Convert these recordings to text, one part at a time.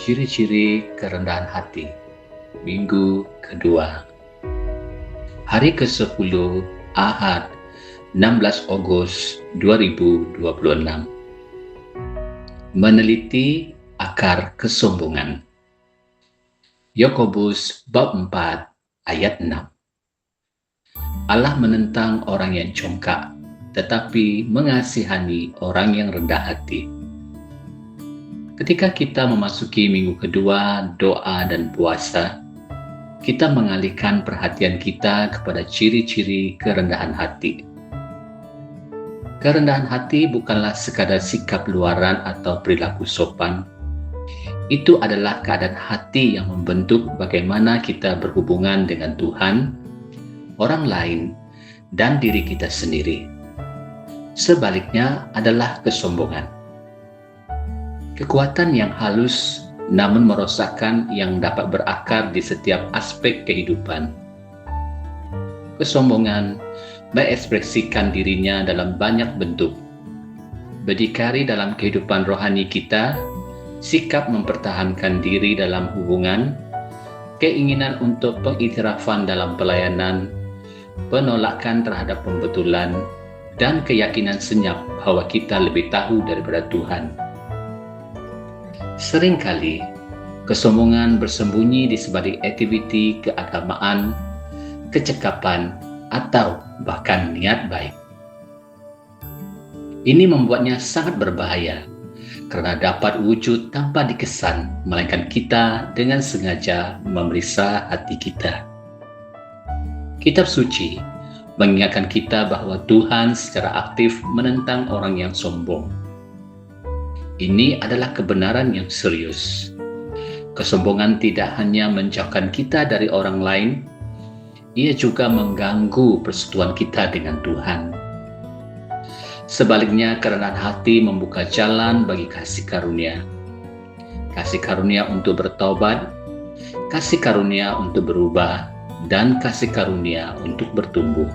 Ciri-ciri kerendahan hati. Minggu kedua. Hari ke-10, Ahad, 16 Agustus 2026. Meneliti akar kesombongan. Yakobus bab 4 ayat 6. Allah menentang orang yang congkak, tetapi mengasihani orang yang rendah hati. Ketika kita memasuki minggu kedua doa dan puasa, kita mengalihkan perhatian kita kepada ciri-ciri kerendahan hati. Kerendahan hati bukanlah sekadar sikap luaran atau perilaku sopan. Itu adalah keadaan hati yang membentuk bagaimana kita berhubungan dengan Tuhan, orang lain, dan diri kita sendiri. Sebaliknya adalah kesombongan. Kekuatan yang halus namun merosakkan yang dapat berakar di setiap aspek kehidupan. Kesombongan mengekspresikan dirinya dalam banyak bentuk. Berdikari dalam kehidupan rohani kita, sikap mempertahankan diri dalam hubungan, keinginan untuk pengiktirafan dalam pelayanan, penolakan terhadap pembetulan, dan keyakinan senyap bahwa kita lebih tahu daripada Tuhan. Seringkali, kesombongan bersembunyi di sebalik aktiviti keagamaan, kecekapan, atau bahkan niat baik. Ini membuatnya sangat berbahaya, karena dapat wujud tanpa dikesan, melainkan kita dengan sengaja memeriksa hati kita. Kitab suci mengingatkan kita bahwa Tuhan secara aktif menentang orang yang sombong. Ini adalah kebenaran yang serius. Kesombongan tidak hanya menjauhkan kita dari orang lain, ia juga mengganggu persekutuan kita dengan Tuhan. Sebaliknya, kerendahan hati membuka jalan bagi kasih karunia. Kasih karunia untuk bertobat, kasih karunia untuk berubah, dan kasih karunia untuk bertumbuh.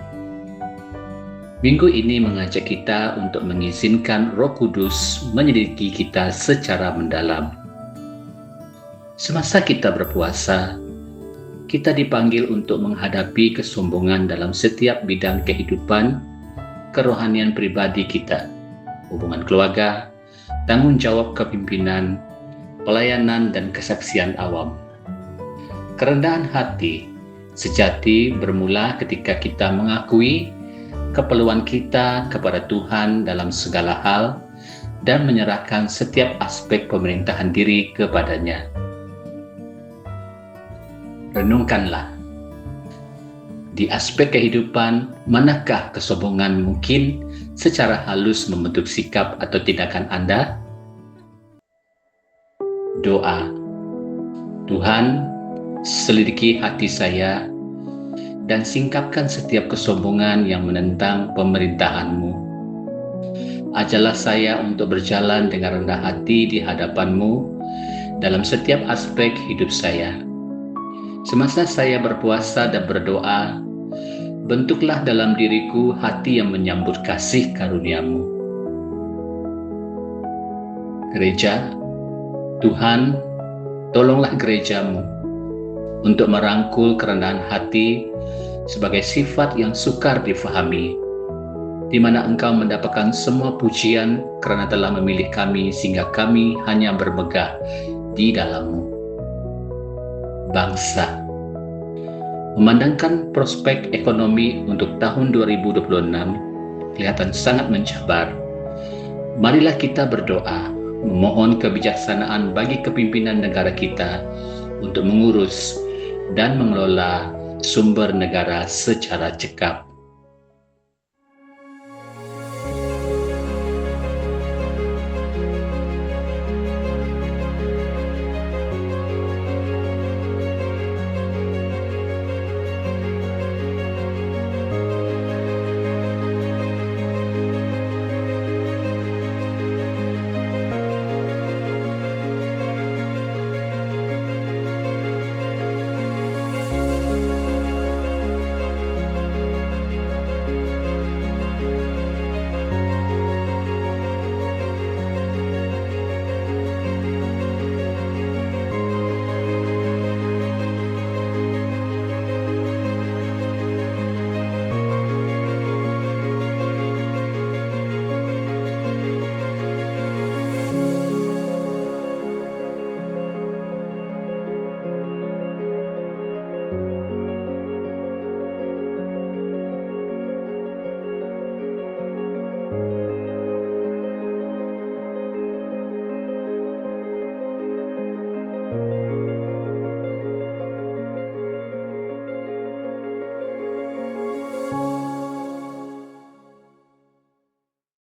Minggu ini mengajak kita untuk mengizinkan Roh Kudus menyelidiki kita secara mendalam. Semasa kita berpuasa, kita dipanggil untuk menghadapi kesombongan dalam setiap bidang kehidupan, kerohanian pribadi kita, hubungan keluarga, tanggung jawab kepimpinan, pelayanan, dan kesaksian awam. Kerendahan hati sejati bermula ketika kita mengakui keperluan kita kepada Tuhan dalam segala hal dan menyerahkan setiap aspek pemerintahan diri kepadanya. Renungkanlah, di aspek kehidupan, manakah kesombongan mungkin secara halus membentuk sikap atau tindakan Anda? Doa. Tuhan, selidiki hati saya dan singkapkan setiap kesombongan yang menentang pemerintahan-Mu. Ajarlah saya untuk berjalan dengan rendah hati di hadapan-Mu dalam setiap aspek hidup saya. Semasa saya berpuasa dan berdoa, bentuklah dalam diriku hati yang menyambut kasih karunia-Mu. Gereja, Tuhan, tolonglah gereja-Mu untuk merangkul kerendahan hati sebagai sifat yang sukar difahami, di mana Engkau mendapatkan semua pujian karena telah memilih kami sehingga kami hanya bermegah di dalam-Mu. Bangsa, memandangkan prospek ekonomi untuk tahun 2026 kelihatan sangat mencabar. Marilah kita berdoa, memohon kebijaksanaan bagi kepimpinan negara kita untuk mengurus dan mengelola sumber negara secara cekap.